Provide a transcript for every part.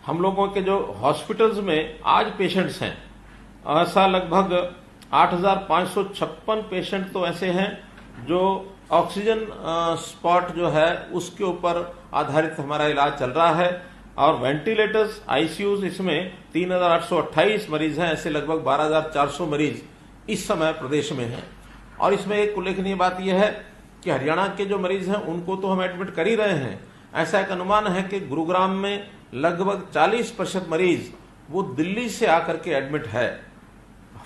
हम लोगों के जो हॉस्पिटल्स में आज पेशेंट्स हैं, ऐसा लगभग 8,556 पेशेंट तो ऐसे हैं जो ऑक्सीजन स्पॉट जो है उसके ऊपर आधारित हमारा इलाज चल रहा है, और वेंटिलेटर्स, आईसीयूज इसमें 3,828 मरीज हैं। ऐसे लगभग 12,400 मरीज इस समय प्रदेश में हैं। और इसमें एक उल्लेखनीय बात यह है कि हरियाणा के जो मरीज हैं उनको तो हम एडमिट कर ही रहे हैं। ऐसा एक अनुमान है कि गुरुग्राम में लगभग 40% मरीज वो दिल्ली से आकर के एडमिट है।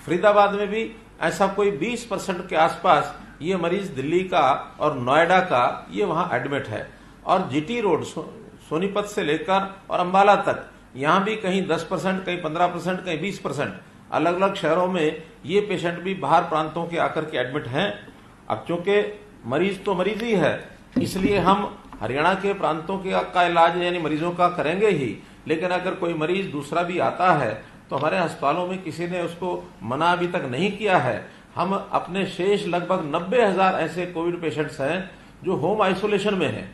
फरीदाबाद में भी ऐसा कोई 20% के आसपास ये मरीज दिल्ली का और नोएडा का ये वहां एडमिट है। और जीटी रोड सोनीपत से लेकर और अंबाला तक यहां भी कहीं 10%, कहीं 15%, कहीं 20% अलग अलग शहरों में ये पेशेंट भी बाहर प्रांतों के आकर के एडमिट हैं। अब चूंकि मरीज तो मरीज ही है, इसलिए हम हरियाणा के प्रांतों का इलाज यानी मरीजों का करेंगे ही, लेकिन अगर कोई मरीज दूसरा भी आता है तो हमारे अस्पतालों में किसी ने उसको मना अभी तक नहीं किया है। हम अपने शेष लगभग 90,000 ऐसे कोविड पेशेंट्स हैं जो होम आइसोलेशन में हैं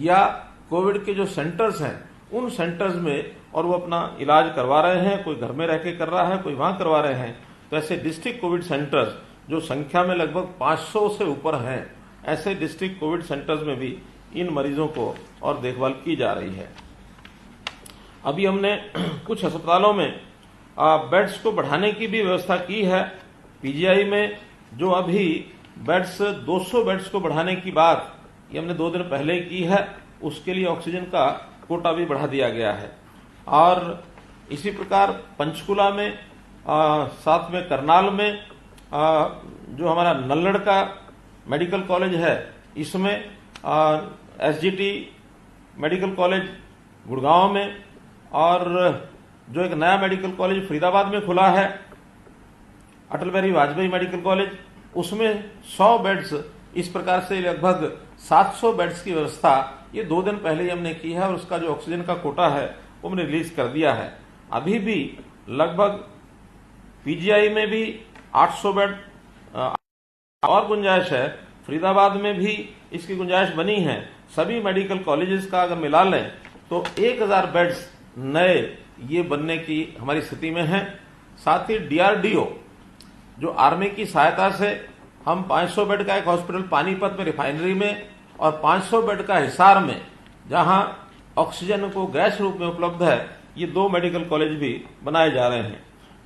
या कोविड के जो सेंटर्स हैं उन सेंटर्स में, और वो अपना इलाज करवा रहे हैं। कोई घर में रह के कर रहा है, कोई वहां करवा रहे हैं। तो ऐसे डिस्ट्रिक्ट कोविड सेंटर्स जो संख्या में लगभग 500 से ऊपर हैं, ऐसे डिस्ट्रिक्ट कोविड सेंटर्स में भी इन मरीजों को और देखभाल की जा रही है। अभी हमने कुछ अस्पतालों में बेड्स को बढ़ाने की भी व्यवस्था की है। पीजीआई में जो अभी बेड्स 200 बेड्स को बढ़ाने की बात ये हमने 2 दिन पहले की है, उसके लिए ऑक्सीजन का कोटा भी बढ़ा दिया गया है। और इसी प्रकार पंचकुला में, साथ में करनाल में, जो हमारा नल्लड़ का मेडिकल कॉलेज है इसमें, एसजीटी मेडिकल कॉलेज गुड़गांव में, और जो एक नया मेडिकल कॉलेज फरीदाबाद में खुला है अटल बिहारी वाजपेयी मेडिकल कॉलेज, उसमें 100 बेड्स, इस प्रकार से लगभग 700 बेड्स की व्यवस्था ये 2 दिन पहले ही हमने की है। और उसका जो ऑक्सीजन का कोटा है वो हमने रिलीज कर दिया है। अभी भी लगभग पीजीआई में भी 800 बेड और गुंजाइश है, फरीदाबाद में भी इसकी गुंजाइश बनी है। सभी मेडिकल कॉलेजेस का अगर मिला लें तो 1000 बेड्स नए ये बनने की हमारी स्थिति में है। साथ ही डीआरडीओ जो आर्मी की सहायता से हम 500 बेड का एक हॉस्पिटल पानीपत में रिफाइनरी में और 500 बेड का हिसार में, जहां ऑक्सीजन को गैस रूप में उपलब्ध है, ये 2 मेडिकल कॉलेज भी बनाए जा रहे हैं।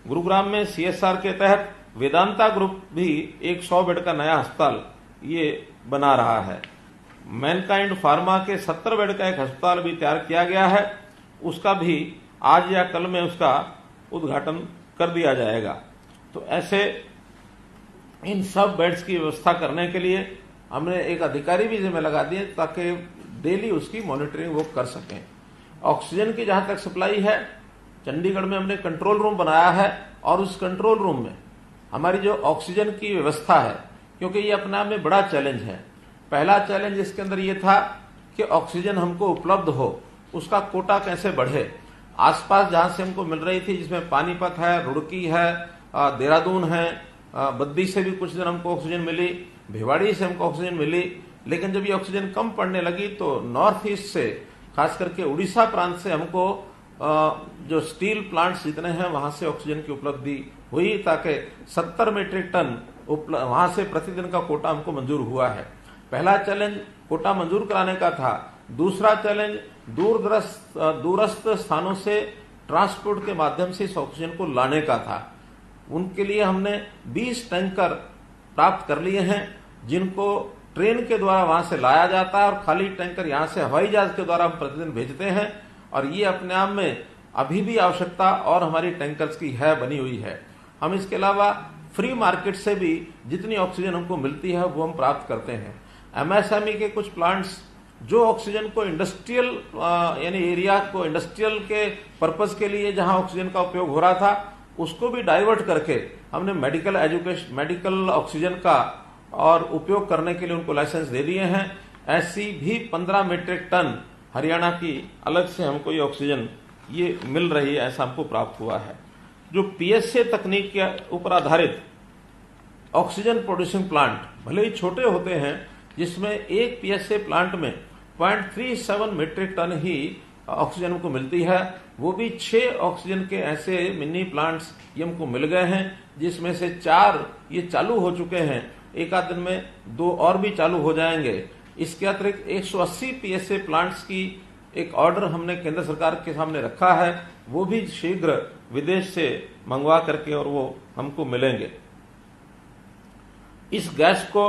गुरुग्राम में सीएसआर के तहत वेदांता ग्रुप भी एक 100 बेड का नया अस्पताल ये बना रहा है। मैनकाइंड फार्मा के 70 बेड का एक अस्पताल भी तैयार किया गया है, उसका भी आज या कल में उसका उद्घाटन कर दिया जाएगा। तो ऐसे इन सब बेड्स की व्यवस्था करने के लिए हमने एक अधिकारी भी जिम्मे लगा दिए ताकि डेली उसकी मॉनिटरिंग वो कर सकें। ऑक्सीजन की जहां तक सप्लाई है, चंडीगढ़ में हमने कंट्रोल रूम बनाया है, और उस कंट्रोल रूम में हमारी जो ऑक्सीजन की व्यवस्था है, क्योंकि ये अपने आप में बड़ा चैलेंज है। पहला चैलेंज इसके अंदर ये था कि ऑक्सीजन हमको उपलब्ध हो, उसका कोटा कैसे बढ़े। आसपास जहां से हमको मिल रही थी, जिसमें पानीपत है, रुड़की है, देहरादून है, बद्दी से भी कुछ दिन हमको ऑक्सीजन मिली, भिवाड़ी से हमको ऑक्सीजन मिली, लेकिन जब ये ऑक्सीजन कम पड़ने लगी तो नॉर्थ ईस्ट से, खास करके उड़ीसा प्रांत से हमको जो स्टील प्लांट्स जितने हैं वहां से ऑक्सीजन की उपलब्धि हुई, ताकि 70 मीट्रिक टन वहां से प्रतिदिन का कोटा हमको मंजूर हुआ है। पहला चैलेंज कोटा मंजूर कराने का था। दूसरा चैलेंज दूरस्थ स्थानों से ट्रांसपोर्ट के माध्यम से इस ऑक्सीजन को लाने का था। उनके लिए हमने 20 टैंकर प्राप्त कर लिए हैं, जिनको ट्रेन के द्वारा वहां से लाया जाता है, और खाली टैंकर यहां से हवाई जहाज के द्वारा हम प्रतिदिन भेजते हैं। और ये अपने आप में अभी भी आवश्यकता और हमारी टैंकर्स की है, बनी हुई है। हम इसके अलावा फ्री मार्केट से भी जितनी ऑक्सीजन हमको मिलती है वो हम प्राप्त करते हैं। एमएसएमई के कुछ प्लांट्स जो ऑक्सीजन को इंडस्ट्रियल यानी एरिया को इंडस्ट्रियल के पर्पज के लिए जहां ऑक्सीजन का उपयोग हो रहा था, उसको भी डाइवर्ट करके हमने मेडिकल ऑक्सीजन का और उपयोग करने के लिए उनको लाइसेंस दे दिए हैं। ऐसी भी 15 मीट्रिक टन हरियाणा की अलग से हमको ये ऑक्सीजन ये मिल रही है, ऐसा हमको प्राप्त हुआ है। जो पीएसए तकनीक के ऊपर आधारित ऑक्सीजन प्रोड्यूसिंग प्लांट भले ही छोटे होते हैं, जिसमें एक पीएसए प्लांट में 0.37 मीट्रिक टन ही ऑक्सीजन हमको मिलती है, वो भी 6 ऑक्सीजन के ऐसे मिनी प्लांट्स ये हमको मिल गए हैं, जिसमें से 4 ये चालू हो चुके हैं। एक आध दिन में 2 और भी चालू हो जाएंगे। इसके अतिरिक्त 180 पीएसए प्लांट्स की एक ऑर्डर हमने केंद्र सरकार के सामने रखा है, वो भी शीघ्र विदेश से मंगवा करके और वो हमको मिलेंगे। इस गैस को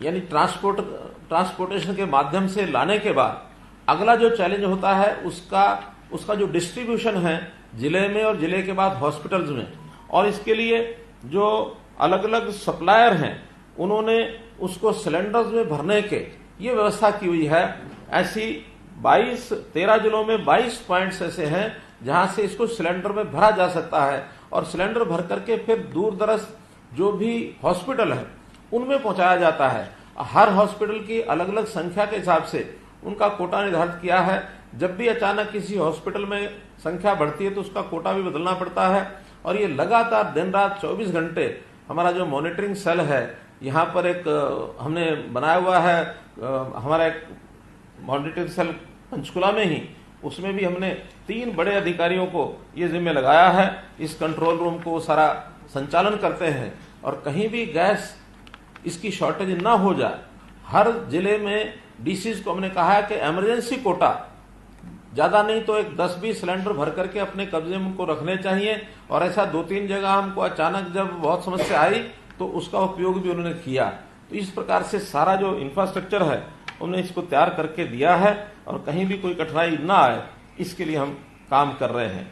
यानी ट्रांसपोर्टेशन के माध्यम से लाने के बाद अगला जो चैलेंज होता है उसका जो डिस्ट्रीब्यूशन है जिले में और जिले के बाद हॉस्पिटल्स में, और इसके लिए जो अलग अलग सप्लायर हैं उन्होंने उसको सिलेंडर्स में भरने के ये व्यवस्था की हुई है। ऐसी 13 जिलों में 22 पॉइंट्स ऐसे हैं जहां से इसको सिलेंडर में भरा जा सकता है, और सिलेंडर भर करके फिर दूर दराज जो भी हॉस्पिटल है उनमें पहुंचाया जाता है। हर हॉस्पिटल की अलग अलग संख्या के हिसाब से उनका कोटा निर्धारित किया है। जब भी अचानक किसी हॉस्पिटल में संख्या बढ़ती है तो उसका कोटा भी बदलना पड़ता है, और ये लगातार दिन रात 24 घंटे हमारा जो मॉनिटरिंग सेल है, यहाँ पर एक हमने बनाया हुआ है, हमारा एक मॉनिटरिंग सेल पंचकुला में ही, उसमें भी हमने 3 बड़े अधिकारियों को ये जिम्मे लगाया है। इस कंट्रोल रूम को सारा संचालन करते हैं, और कहीं भी गैस इसकी शॉर्टेज ना हो जाए। हर जिले में डीसीज को हमने कहा है कि इमरजेंसी कोटा ज्यादा नहीं तो एक 10-20 सिलेंडर भर करके अपने कब्जे में उनको रखने चाहिए, और ऐसा 2-3 जगह हमको अचानक जब बहुत समस्या आई तो उसका उपयोग भी उन्होंने किया। तो इस प्रकार से सारा जो इंफ्रास्ट्रक्चर है उन्होंने इसको तैयार करके दिया है, और कहीं भी कोई कठिनाई ना आए इसके लिए हम काम कर रहे हैं।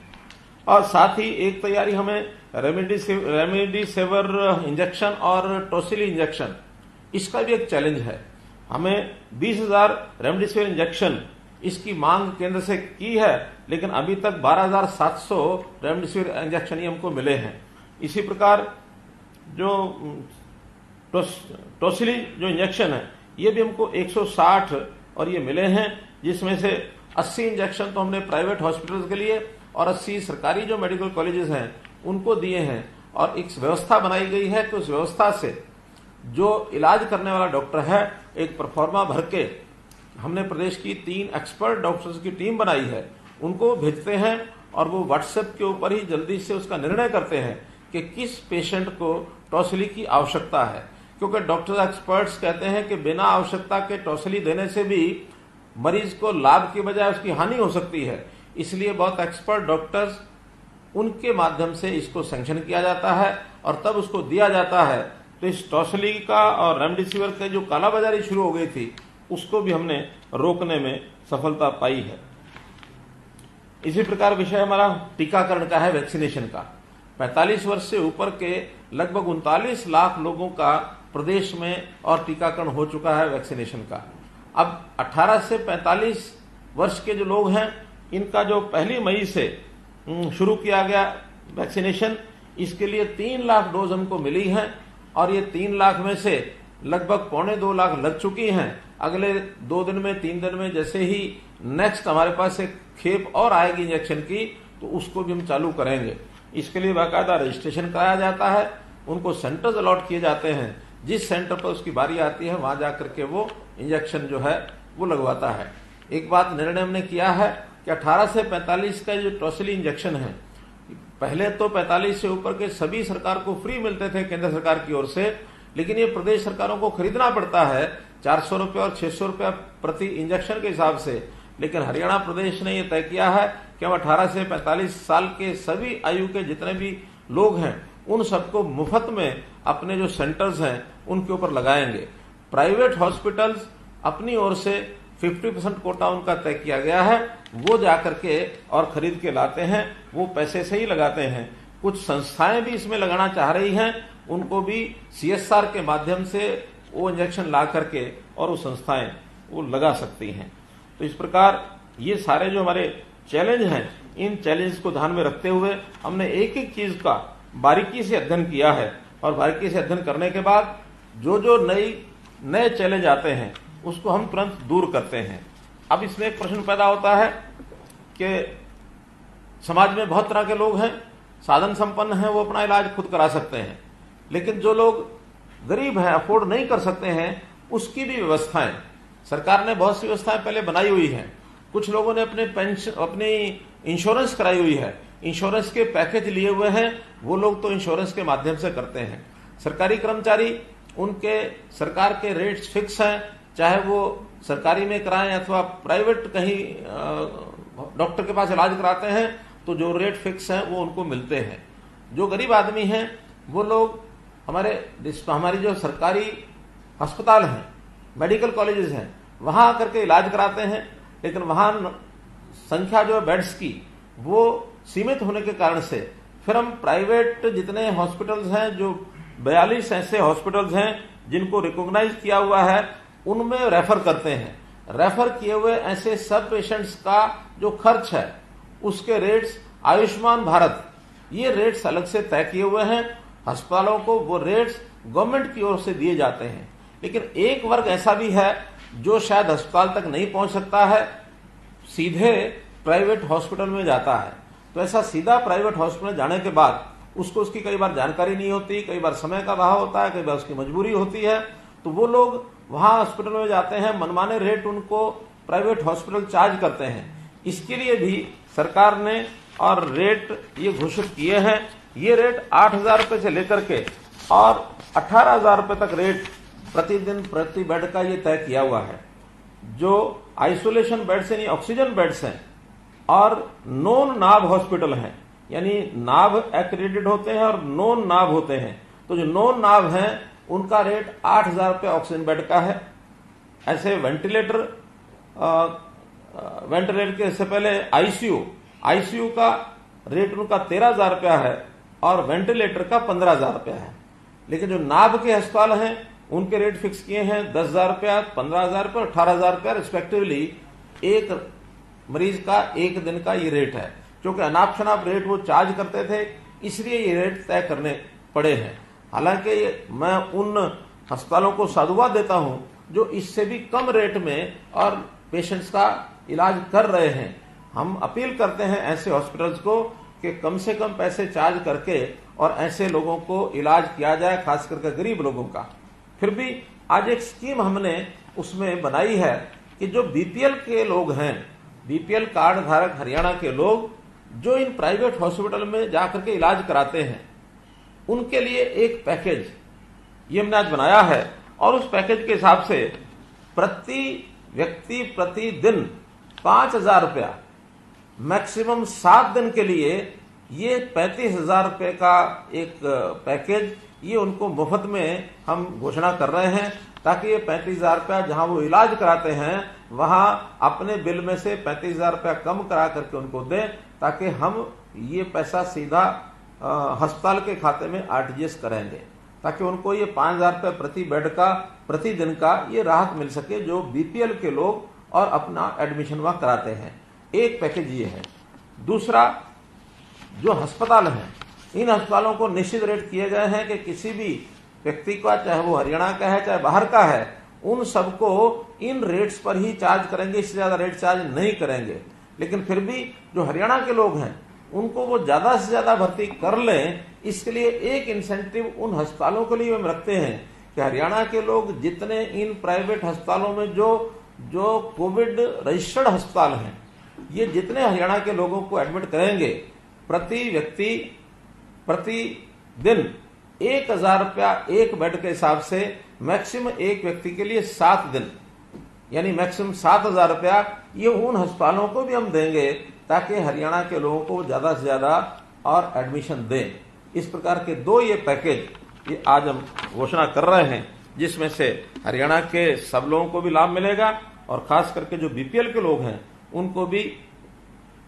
और साथ ही एक तैयारी हमें रेमडेसिविर इंजेक्शन और टोसिली इंजेक्शन, इसका भी एक चैलेंज है। हमें 20,000 रेमडेसिविर इंजेक्शन इसकी मांग केंद्र से की है, लेकिन अभी तक 12,700 रेमडेसिविर इंजेक्शन ही हमको मिले हैं। इसी प्रकार जो टोसिली जो इंजेक्शन है ये भी हमको 160 और ये मिले हैं, जिसमें से 80 इंजेक्शन तो हमने प्राइवेट हॉस्पिटल्स के लिए और 80 सरकारी जो मेडिकल कॉलेजेस हैं उनको दिए हैं। और एक व्यवस्था बनाई गई है कि उस व्यवस्था से जो इलाज करने वाला डॉक्टर है एक परफॉर्मा भर के हमने प्रदेश की 3 एक्सपर्ट डॉक्टर्स की टीम बनाई है, उनको भेजते हैं और वो व्हाट्सएप के ऊपर ही जल्दी से उसका निर्णय करते हैं कि किस पेशेंट को टॉसिली की आवश्यकता है। क्योंकि डॉक्टर एक्सपर्ट्स कहते हैं कि बिना आवश्यकता के टॉसिली देने से भी मरीज को लाभ की बजाय उसकी हानि हो सकती है। इसलिए बहुत एक्सपर्ट डॉक्टर्स उनके माध्यम से इसको सैंक्शन किया जाता है और तब उसको दिया जाता है। तो इस टॉसिली का और रेमडेसिविर का जो कालाबाजारी शुरू हो गई थी उसको भी हमने रोकने में सफलता पाई है। इसी प्रकार विषय हमारा टीकाकरण का है, वैक्सीनेशन का। 45 वर्ष से ऊपर के लगभग 39 लाख लोगों का प्रदेश में और टीकाकरण हो चुका है वैक्सीनेशन का। अब 18 से 45 वर्ष के जो लोग हैं इनका जो 1 मई से शुरू किया गया वैक्सीनेशन, इसके लिए 3 लाख डोज हमको मिली हैं, और ये 3 लाख में से लगभग 1.25 लाख लग चुकी हैं। अगले 2 दिन में 3 दिन में जैसे ही नेक्स्ट हमारे पास एक खेप और आएगी इंजेक्शन की तो उसको भी हम चालू करेंगे। इसके लिए बाकायदा रजिस्ट्रेशन कराया जाता है, उनको सेंटर्स अलॉट किए जाते हैं, जिस सेंटर पर उसकी बारी आती है वहां जाकर के वो इंजेक्शन जो है वो लगवाता है। एक बात निर्णय हमने किया है कि 18 से 45 का जो टॉसिली इंजेक्शन है, पहले तो 45 से ऊपर के सभी सरकार को फ्री मिलते थे केंद्र सरकार की ओर से, लेकिन ये प्रदेश सरकारों को खरीदना पड़ता है 400 रुपये और 600 रुपये प्रति इंजेक्शन के हिसाब से। लेकिन हरियाणा प्रदेश ने यह तय किया है कि हम 18 से 45 साल के सभी आयु के जितने भी लोग हैं उन सबको मुफ्त में अपने जो सेंटर्स हैं उनके ऊपर लगाएंगे। प्राइवेट हॉस्पिटल्स अपनी ओर से 50% कोटा उनका तय किया गया है, वो जाकर के और खरीद के लाते हैं, वो पैसे से ही लगाते हैं। कुछ संस्थाएं भी इसमें लगाना चाह रही हैं, उनको भी CSR के माध्यम से वो इंजेक्शन ला करके और वो संस्थाएं वो लगा सकती हैं। तो इस प्रकार ये सारे जो हमारे चैलेंज हैं, इन चैलेंज को ध्यान में रखते हुए हमने एक एक चीज का बारीकी से अध्ययन किया है, और बारीकी से अध्ययन करने के बाद जो नए चैलेंज आते हैं उसको हम तुरंत दूर करते हैं। अब इसमें एक प्रश्न पैदा होता है कि समाज में बहुत तरह के लोग हैं, साधन संपन्न हैं, वो अपना इलाज खुद करा सकते हैं, लेकिन जो लोग गरीब हैं, अफोर्ड नहीं कर सकते हैं, उसकी भी व्यवस्थाएं सरकार ने बहुत सी व्यवस्थाएं पहले बनाई हुई हैं। कुछ लोगों ने अपने पेंशन, अपनी इंश्योरेंस कराई हुई है, इंश्योरेंस के पैकेज लिए हुए हैं, वो लोग तो इंश्योरेंस के माध्यम से करते हैं। सरकारी कर्मचारी, उनके सरकार के रेट्स फिक्स हैं, चाहे वो सरकारी में कराएं अथवा प्राइवेट कहीं डॉक्टर के पास इलाज कराते हैं तो जो रेट फिक्स है वो उनको मिलते हैं। जो गरीब आदमी हैं वो लोग हमारी जो सरकारी अस्पताल हैं, मेडिकल कॉलेजेस हैं, वहां आकर के इलाज कराते हैं, लेकिन वहां संख्या जो है बेड्स की वो सीमित होने के कारण से फिर हम प्राइवेट जितने हॉस्पिटल्स हैं, जो 42 ऐसे हॉस्पिटल्स हैं जिनको रिकॉग्नाइज किया हुआ है, उनमें रेफर करते हैं। रेफर किए हुए ऐसे सब पेशेंट्स का जो खर्च है उसके रेट्स आयुष्मान भारत, ये रेट्स अलग से तय किए हुए हैं। अस्पतालों को वो रेट्स गवर्नमेंट की ओर से दिए जाते हैं। लेकिन एक वर्ग ऐसा भी है जो शायद अस्पताल तक नहीं पहुंच सकता है, सीधे प्राइवेट हॉस्पिटल में जाता है। तो ऐसा सीधा प्राइवेट हॉस्पिटल जाने के बाद उसको उसकी कई बार जानकारी नहीं होती, कई बार समय का अभाव होता है, कई बार उसकी मजबूरी होती है, तो वो लोग वहां हॉस्पिटल में जाते हैं, मनमाने रेट उनको प्राइवेट हॉस्पिटल चार्ज करते हैं। इसके लिए भी सरकार ने और रेट ये घोषित किए हैं। ये रेट 8,000 रुपए से लेकर के और 18,000 रुपए तक रेट प्रतिदिन प्रति बेड का ये तय किया हुआ है। जो आइसोलेशन बेड्स यानी ऑक्सीजन बेड्स हैं और नॉन नाभ हॉस्पिटल हैं, यानी नाभ एक्रेडिटेड होते हैं और नॉन नाभ होते हैं, तो जो नॉन नाभ हैं उनका रेट 8,000 रुपये ऑक्सीजन बेड का है। ऐसे वेंटिलेटर के से पहले आईसीयू का रेट उनका 13,000 रुपया है और वेंटिलेटर का 15,000 रुपया है। लेकिन जो नाभ के अस्पताल हैं उनके रेट फिक्स किए हैं 10,000 रुपया, 15,000 रुपया, 18,000 रुपया रिस्पेक्टिवली। एक मरीज का एक दिन का ये रेट है। क्योंकि अनाप शनाप रेट वो चार्ज करते थे, इसलिए ये रेट तय करने पड़े हैं। हालांकि मैं उन अस्पतालों को साधुवाद देता हूं जो इससे भी कम रेट में और पेशेंट्स का इलाज कर रहे हैं। हम अपील करते हैं ऐसे हॉस्पिटल्स को कि कम से कम पैसे चार्ज करके और ऐसे लोगों को इलाज किया जाए, खास करके गरीब लोगों का। फिर भी आज एक स्कीम हमने उसमें बनाई है कि जो बीपीएल के लोग हैं, बीपीएल कार्ड धारक हरियाणा के लोग जो इन प्राइवेट हॉस्पिटल में जाकर के इलाज कराते हैं, उनके लिए एक पैकेज ये हमने आज बनाया है। और उस पैकेज के हिसाब से प्रति व्यक्ति प्रतिदिन 5,000 रुपया, मैक्सिमम 7 दिन के लिए ये 35,000 रुपये का एक पैकेज ये उनको मुफ्त में हम घोषणा कर रहे हैं, ताकि ये 35,000 रुपया जहां वो इलाज कराते हैं वहां अपने बिल में से 35,000 रुपया कम करा करके उनको दें, ताकि हम ये पैसा सीधा अस्पताल के खाते में आरटीजीएस करेंगे, ताकि उनको ये 5,000 रुपये प्रति बेड का प्रतिदिन का ये राहत मिल सके जो बीपीएल के लोग और अपना एडमिशन वहां कराते हैं। एक पैकेज ये है। दूसरा, जो अस्पताल हैं, इन अस्पतालों को निश्चित रेट किए गए हैं कि किसी भी व्यक्ति का, चाहे वो हरियाणा का है चाहे बाहर का है, उन सबको इन रेट्स पर ही चार्ज करेंगे, इससे ज्यादा रेट चार्ज नहीं करेंगे। लेकिन फिर भी जो हरियाणा के लोग हैं उनको वो ज्यादा से ज्यादा भर्ती कर लें, इसके लिए एक इंसेंटिव उन अस्पतालों के लिए हम रखते हैं कि हरियाणा के लोग जितने इन प्राइवेट अस्पतालों में जो कोविड रजिस्टर्ड अस्पताल हैं, ये जितने हरियाणा के लोगों को एडमिट करेंगे, प्रति व्यक्ति प्रतिदिन 1,000 रुपया एक बेड के हिसाब से, मैक्सिमम एक व्यक्ति के लिए 7 दिन, यानी मैक्सिमम 7,000 रुपया ये उन अस्पतालों को भी हम देंगे, ताकि हरियाणा के लोगों को ज्यादा से ज्यादा और एडमिशन दें। इस प्रकार के 2 ये पैकेज ये आज हम घोषणा कर रहे हैं, जिसमें से हरियाणा के सब लोगों को भी लाभ मिलेगा और खास करके जो बीपीएल के लोग हैं उनको भी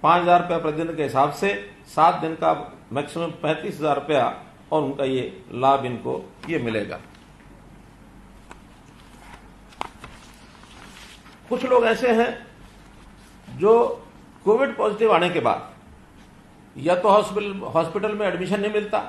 5,000 रुपया प्रतिदिन के हिसाब से 7 दिन का मैक्सिमम 35,000 रुपया और उनका ये लाभ इनको ये मिलेगा। कुछ लोग ऐसे हैं जो कोविड पॉजिटिव आने के बाद या तो हॉस्पिटल में एडमिशन नहीं मिलता,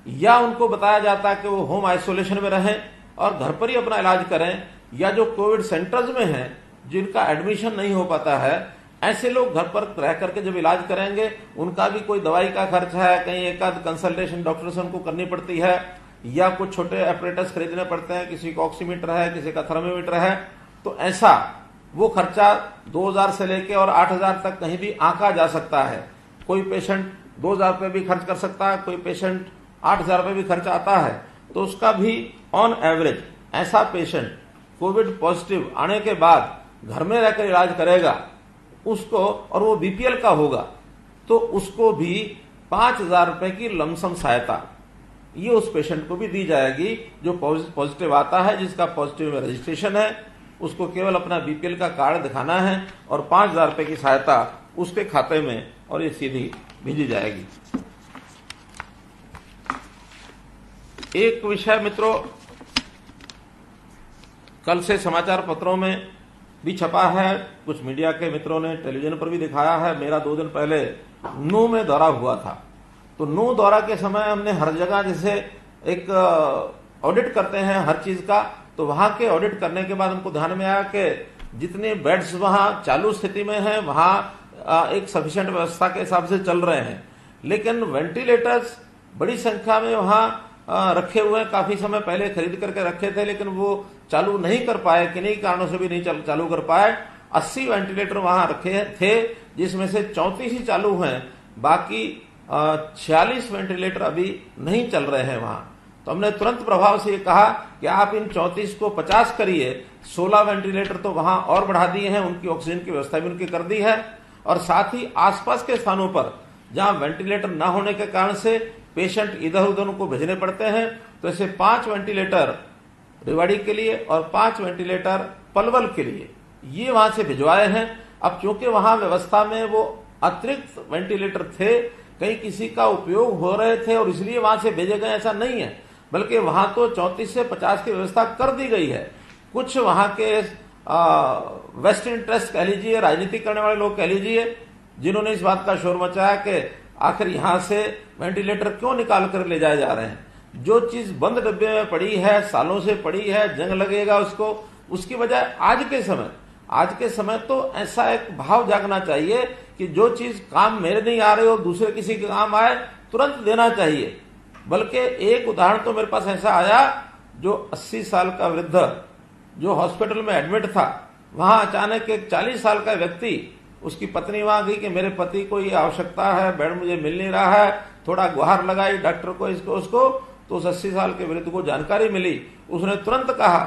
या उनको बताया जाता है कि वो होम आइसोलेशन में रहें और घर पर ही अपना इलाज करें, या जो कोविड सेंटर्स में हैं जिनका एडमिशन नहीं हो पाता है, ऐसे लोग घर पर रह करके जब इलाज करेंगे, उनका भी कोई दवाई का खर्च है, कहीं एक आध कंसल्टेशन डॉक्टर से उनको करनी पड़ती है, या कुछ छोटे ऑपरेटर्स खरीदने पड़ते हैं, किसी का ऑक्सीमीटर है, किसी का थर्मोमीटर है। तो ऐसा वो खर्चा 2000 से लेके और 8000 तक कहीं भी आंका जा सकता है। कोई पेशेंट 2000 रुपये भी खर्च कर सकता है, कोई पेशेंट 8000 रुपये भी खर्च आता है। तो उसका भी ऑन एवरेज ऐसा पेशेंट कोविड पॉजिटिव आने के बाद घर में रहकर इलाज करेगा उसको, और वो बीपीएल का होगा, तो उसको भी 5000 रुपये की लमसम सहायता ये उस पेशेंट को भी दी जाएगी जो पॉजिटिव आता है, जिसका पॉजिटिव में रजिस्ट्रेशन है। उसको केवल अपना बीपीएल का कार्ड दिखाना है और 5000 रुपये की सहायता उसके खाते में और ये सीधी भेजी जाएगी। एक विषय मित्रों कल से समाचार पत्रों में भी छपा है, कुछ मीडिया के मित्रों ने टेलीविजन पर भी दिखाया है। मेरा 2 दिन पहले नूह में दौरा हुआ था। तो नूह दौरा के समय हमने हर जगह जैसे एक ऑडिट करते हैं हर चीज का, तो वहां के ऑडिट करने के बाद हमको ध्यान में आया कि जितने बेड्स वहां चालू स्थिति में हैं वहां एक सफिशिएंट व्यवस्था के हिसाब से चल रहे हैं, लेकिन वेंटिलेटर्स बड़ी संख्या में वहां रखे हुए हैं। काफी समय पहले खरीद करके रखे थे, लेकिन वो चालू नहीं कर पाए, किन्हीं कारणों से भी नहीं चालू कर पाए। 80 वेंटिलेटर वहां रखे थे, जिसमें से 34 ही चालू हैं, बाकी 46 वेंटिलेटर अभी नहीं चल रहे हैं वहां। तो हमने तुरंत प्रभाव से ये कहा कि आप इन 34 को 50 करिए। 16 वेंटिलेटर तो वहां और बढ़ा दिए हैं, उनकी ऑक्सीजन की व्यवस्था भी उनकी कर दी है, और साथ ही आसपास के स्थानों पर जहां वेंटिलेटर न होने के कारण से पेशेंट इधर उधर उनको भेजने पड़ते हैं, तो ऐसे 5 वेंटिलेटर रेवाड़ी के लिए और 5 वेंटिलेटर पलवल के लिए ये वहां से भिजवाए हैं। अब क्योंकि वहां व्यवस्था में वो अतिरिक्त वेंटिलेटर थे, कहीं किसी का उपयोग हो रहे थे और इसलिए वहां से भेजे गए, ऐसा नहीं है, बल्कि वहां तो 34 से 50 की व्यवस्था कर दी गई है। कुछ वहां के वेस्ट इंटरेस्ट कह लीजिए, राजनीति करने वाले लोग कह लीजिए, जिन्होंने इस बात का शोर मचाया कि आखिर यहां से वेंटिलेटर क्यों निकाल कर ले जाए जा रहे हैं। जो चीज बंद डब्बे में पड़ी है, सालों से पड़ी है, जंग लगेगा उसको, उसकी बजाय आज के समय तो ऐसा एक भाव जागना चाहिए कि जो चीज काम मेरे नहीं आ रही हो दूसरे किसी के काम आए, तुरंत देना चाहिए। बल्कि एक उदाहरण तो मेरे पास ऐसा आया, जो 80 साल का वृद्ध जो हॉस्पिटल में एडमिट था, वहां अचानक एक 40 साल का व्यक्ति, उसकी पत्नी वहां गई कि मेरे पति को ये आवश्यकता है, बेड मुझे मिल नहीं रहा है, थोड़ा गुहार लगाई डॉक्टर को, इसको उसको, तो उस 80 साल के वृद्ध को जानकारी मिली। उसने तुरंत कहा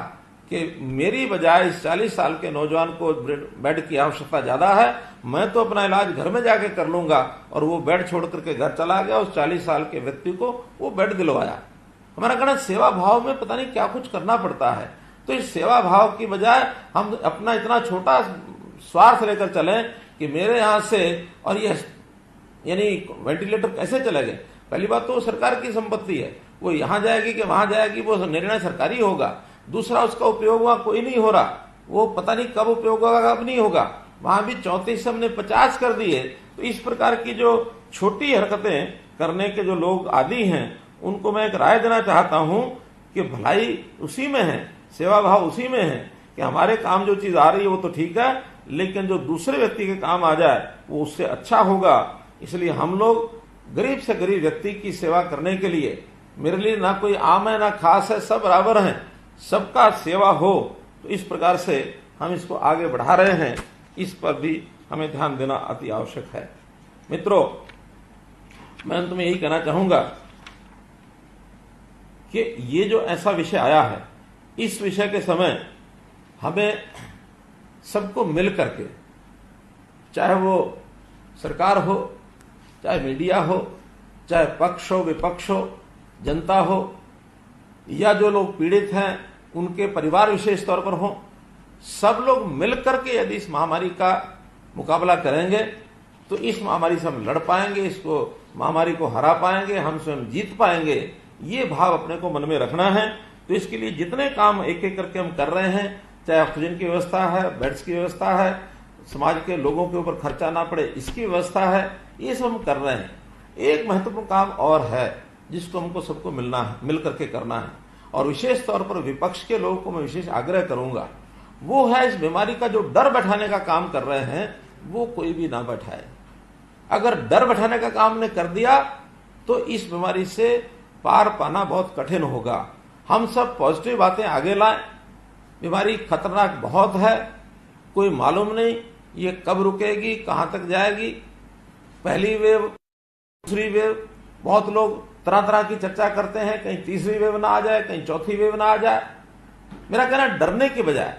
कि मेरी बजाय इस 40 साल के नौजवान को बेड की आवश्यकता ज्यादा है, मैं तो अपना इलाज घर में जाके कर लूंगा, और वो बेड छोड़ करके घर चला गया। उस 40 साल के व्यक्ति को वो बेड दिलवाया। हमारा कहना सेवा भाव में पता नहीं क्या कुछ करना पड़ता है। तो इस सेवा भाव की बजाय हम अपना इतना छोटा स्वार्थ लेकर चलें कि मेरे यहां से, और ये यानी वेंटिलेटर कैसे चले गए। पहली बात तो सरकार की संपत्ति है, वो यहां जाएगी कि वहां जाएगी, वो निर्णय सरकारी होगा। दूसरा, उसका उपयोग वहां कोई नहीं हो रहा, वो पता नहीं कब उपयोग होगा कब नहीं होगा। वहां भी 34 से हमने 50 कर दिए। तो इस प्रकार की जो छोटी हरकतें करने के जो लोग आदी हैं, उनको मैं एक राय देना चाहता हूं कि भलाई उसी में है, सेवा भाव उसी में है कि हमारे काम जो चीज आ रही है वो तो ठीक है, लेकिन जो दूसरे व्यक्ति के काम आ जाए वो उससे अच्छा होगा। इसलिए हम लोग गरीब से गरीब व्यक्ति की सेवा करने के लिए, मेरे लिए ना कोई आम है ना खास है, सब बराबर हैं, सबका सेवा हो। तो इस प्रकार से हम इसको आगे बढ़ा रहे हैं, इस पर भी हमें ध्यान देना अति आवश्यक है। मित्रों, मैं अंत में यही कहना चाहूंगा कि ये जो ऐसा विषय आया है, इस विषय के समय हमें सबको मिल करके, चाहे वो सरकार हो, चाहे मीडिया हो, चाहे पक्ष हो विपक्ष हो, जनता हो, या जो लोग पीड़ित हैं उनके परिवार विशेष तौर पर हो, सब लोग मिलकर के यदि इस महामारी का मुकाबला करेंगे तो इस महामारी से हम लड़ पाएंगे, इसको महामारी को हरा पाएंगे, हम स्वयं जीत पाएंगे। ये भाव अपने को मन में रखना है। तो इसके लिए जितने काम एक एक करके हम कर रहे हैं, चाहे ऑक्सीजन की व्यवस्था है, बेड्स की व्यवस्था है, समाज के लोगों के ऊपर खर्चा ना पड़े इसकी व्यवस्था है, ये सब हम कर रहे हैं। एक महत्वपूर्ण काम और है जिसको हमको सबको मिल करके करना है, और विशेष तौर पर विपक्ष के लोगों को मैं विशेष आग्रह करूंगा, वो है इस बीमारी का जो डर बैठाने का काम कर रहे हैं वो कोई भी ना बैठाए। अगर डर बैठाने का काम ने कर दिया तो इस बीमारी से पार पाना बहुत कठिन होगा। हम सब पॉजिटिव बातें आगे लाएं। बीमारी खतरनाक बहुत है, कोई मालूम नहीं ये कब रुकेगी, कहां तक जाएगी। पहली वेव, दूसरी वेव, बहुत लोग तरह तरह की चर्चा करते हैं, कहीं तीसरी वेव ना आ जाए, कहीं चौथी वेव ना आ जाए। मेरा कहना डरने के बजाय